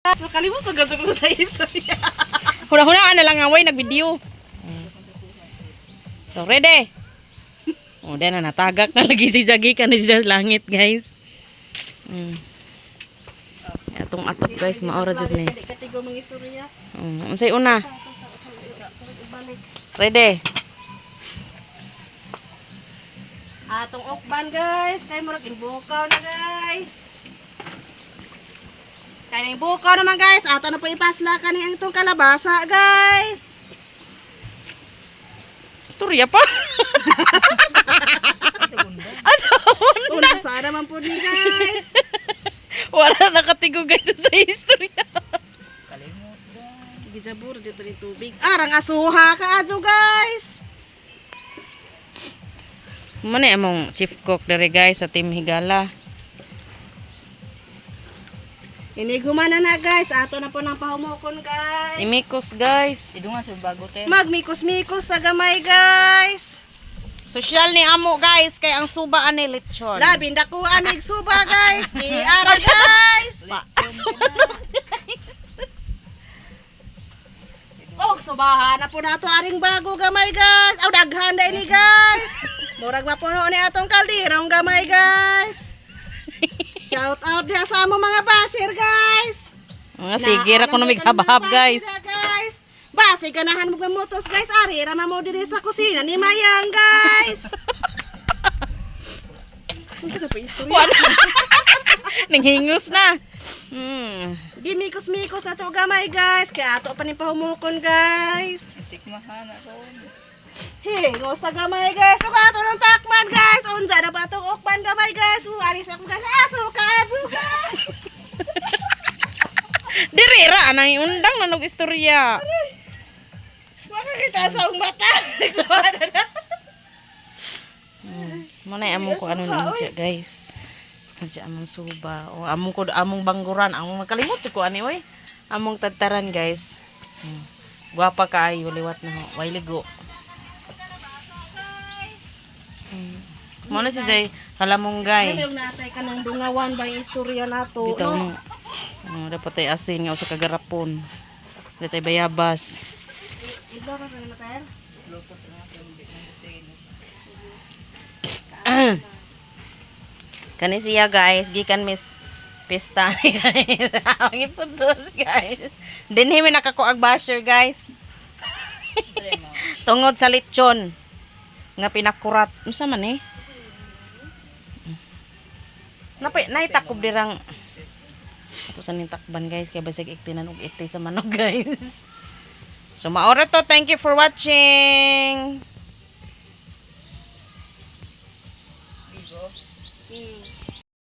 So kalimot pagkasok ko sa istorya. Huna-hunaan na lang nga way nag-video. So ready. Oh, na natagak na lagi si Jaggy kan sa langit, guys. Atong atop guys, maora jud ni. Katigo mga istorya. Unsay una? Ready. Atong okban guys, kay murag bukaw na guys. Kay bukaw naman guys, ato na po ipasla kani ang itong kalabasa guys. Istorya pa. Una sana man po ni guys. Wala nakatigo guys sa istorya. Gizabur dito ni tubig. Arang asuha ka adto guys. Muna among chief cook dere guys sa Team Higala. Inigumana na guys, ato na po ng pahumukon guys. Imikos guys. Idungan sa bago te. Magmikos-mikos sa gamay guys. Social ni amo guys kay ang suba ani lechon. Labing dakuan mig suba guys. Iara guys. Og subahan na po nato aring bago gamay guys. Aw daghan dai ni guys. Murag mapuno ni atong kalderong gamay guys. Shout out diha sa amo mga basher guys. Sige ra kuno mig habhab guys. Guys. Base ganahan mo gamotos guys. Ari ra mo diri sa kusina ni Mayang guys. Unsa na pa istorya? Ninghingos na. Gimikos-mikos na to gamay guys. Kaya ato pa ni pahumukon guys. Sikmahan ako. Hingo sa gamay guys. So ato ng takman guys. Unsa na pa itong okban gamay guys. Aris ako guys. Asuka. Diri ra anang undang nanog istorya. Makakita sa mata. Muna among ko ano nang guys. Adya among suba o among bangguran among makalimot ko ani oy. Among tadtaran guys. Guwapa kaayo liwat na way ligo. Muna si Jay Kalamunggay. Yung natay ka ng dungawan ba yung istorya nato. Bitaw mo. Dapat ay asin nga sa kagarapon. Dapat ay bayabas. Iba ka na tayo. Kani siya guys, gikan miss pista ni guys. Ang ipuntos guys. Dinhi mi nakakuag basher guys. Tungod sa lechon nga pinakurat. Unsa man eh? Naitakob dirang ato sa ning takban guys kay basig iktinan og iti sa manok guys. So maora to, thank you for watching.